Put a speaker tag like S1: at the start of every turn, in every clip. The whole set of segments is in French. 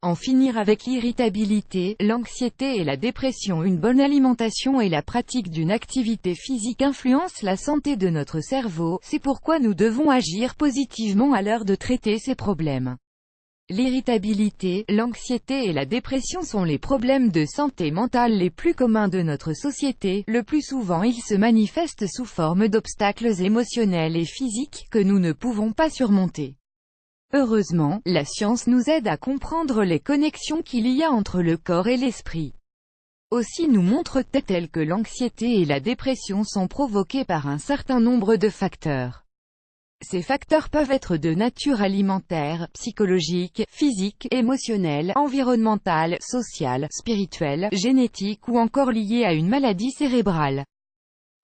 S1: En finir avec l'irritabilité, l'anxiété et la dépression. Une bonne alimentation et la pratique d'une activité physique influencent la santé de notre cerveau, c'est pourquoi nous devons agir positivement à l'heure de traiter ces problèmes. L'irritabilité, l'anxiété et la dépression sont les problèmes de santé mentale les plus communs de notre société. Le plus souvent ils se manifestent sous forme d'obstacles émotionnels et physiques que nous ne pouvons pas surmonter. Heureusement, la science nous aide à comprendre les connexions qu'il y a entre le corps et l'esprit. Aussi nous montre-t-elle que l'anxiété et la dépression sont provoquées par un certain nombre de facteurs. Ces facteurs peuvent être de nature alimentaire, psychologique, physique, émotionnelle, environnementale, sociale, spirituelle, génétique ou encore liés à une maladie cérébrale.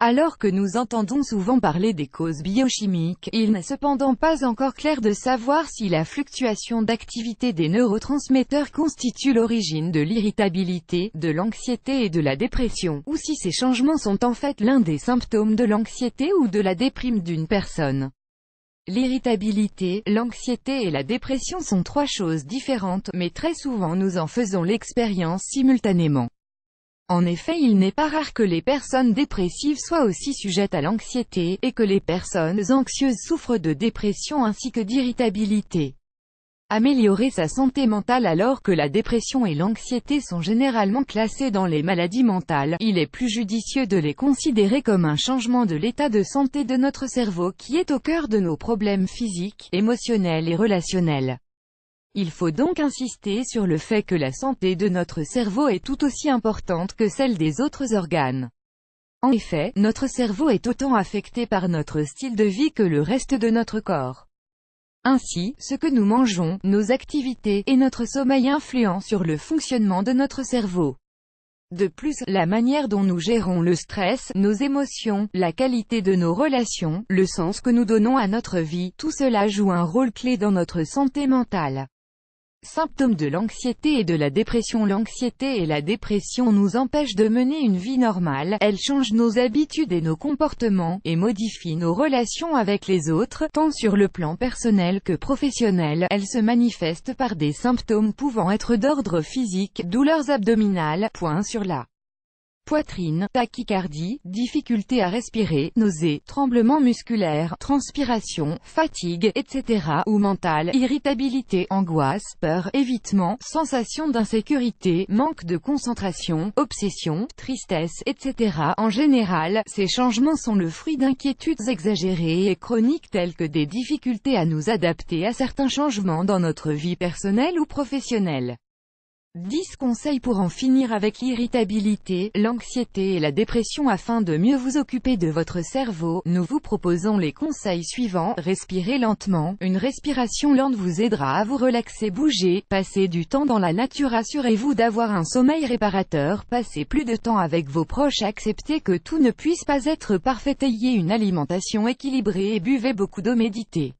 S1: Alors que nous entendons souvent parler des causes biochimiques, il n'est cependant pas encore clair de savoir si la fluctuation d'activité des neurotransmetteurs constitue l'origine de l'irritabilité, de l'anxiété et de la dépression, ou si ces changements sont en fait l'un des symptômes de l'anxiété ou de la déprime d'une personne. L'irritabilité, l'anxiété et la dépression sont trois choses différentes, mais très souvent nous en faisons l'expérience simultanément. En effet, il n'est pas rare que les personnes dépressives soient aussi sujettes à l'anxiété, et que les personnes anxieuses souffrent de dépression ainsi que d'irritabilité. Améliorer sa santé mentale. Alors que la dépression et l'anxiété sont généralement classées dans les maladies mentales, il est plus judicieux de les considérer comme un changement de l'état de santé de notre cerveau qui est au cœur de nos problèmes physiques, émotionnels et relationnels. Il faut donc insister sur le fait que la santé de notre cerveau est tout aussi importante que celle des autres organes. En effet, notre cerveau est autant affecté par notre style de vie que le reste de notre corps. Ainsi, ce que nous mangeons, nos activités, et notre sommeil influencent sur le fonctionnement de notre cerveau. De plus, la manière dont nous gérons le stress, nos émotions, la qualité de nos relations, le sens que nous donnons à notre vie, tout cela joue un rôle clé dans notre santé mentale. Symptômes de l'anxiété et de la dépression. L'anxiété et la dépression nous empêchent de mener une vie normale, elles changent nos habitudes et nos comportements, et modifient nos relations avec les autres, tant sur le plan personnel que professionnel. Elles se manifestent par des symptômes pouvant être d'ordre physique, douleurs abdominales, points sur la poitrine, tachycardie, difficulté à respirer, nausées, tremblements musculaires, transpiration, fatigue, etc. ou mentale, irritabilité, angoisse, peur, évitement, sensation d'insécurité, manque de concentration, obsession, tristesse, etc. En général, ces changements sont le fruit d'inquiétudes exagérées et chroniques telles que des difficultés à nous adapter à certains changements dans notre vie personnelle ou professionnelle. 10 conseils pour en finir avec l'irritabilité, l'anxiété et la dépression. Afin de mieux vous occuper de votre cerveau, nous vous proposons les conseils suivants. Respirez lentement. Une respiration lente vous aidera à vous relaxer. Bougez, passez du temps dans la nature. Assurez-vous d'avoir un sommeil réparateur. Passez plus de temps avec vos proches. Acceptez que tout ne puisse pas être parfait. Ayez une alimentation équilibrée et buvez beaucoup d'eau. Méditez,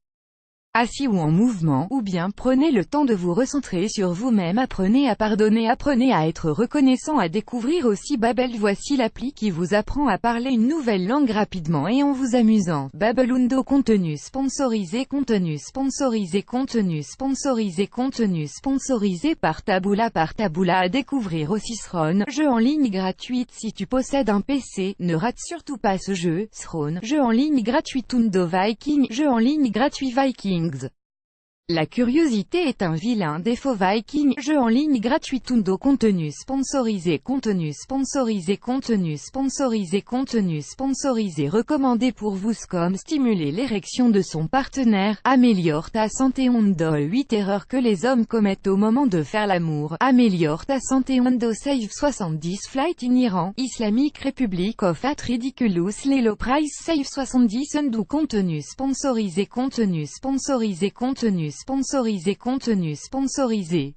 S1: assis ou en mouvement, ou bien prenez le temps de vous recentrer sur vous-même. Apprenez à pardonner, apprenez à être reconnaissant, à découvrir aussi Babbel. Voici l'appli qui vous apprend à parler une nouvelle langue rapidement et en vous amusant. Babbelando. Contenu sponsorisé, contenu sponsorisé, contenu sponsorisé, contenu sponsorisé par Taboola. À découvrir aussi Throne, jeu en ligne gratuit. Si tu possèdes un PC, ne rate surtout pas ce jeu. Throne, jeu en ligne gratuit. Tundo Viking, jeu en ligne gratuit. Viking. La curiosité est un vilain défaut. Viking, jeu en ligne gratuit. Tundo. Contenu sponsorisé, contenu sponsorisé, contenu sponsorisé, contenu sponsorisé. Recommandé pour vous. Comme stimuler l'érection de son partenaire, améliore ta santé. Ondo. 8 erreurs que les hommes commettent au moment de faire l'amour, améliore ta santé. Ondo. Save 70 flight in Iran, Islamic Republic of at ridiculously low price. Save 70 Ondo. Contenu sponsorisé, contenu sponsorisé, contenu sponsorisé, contenu sponsorisé.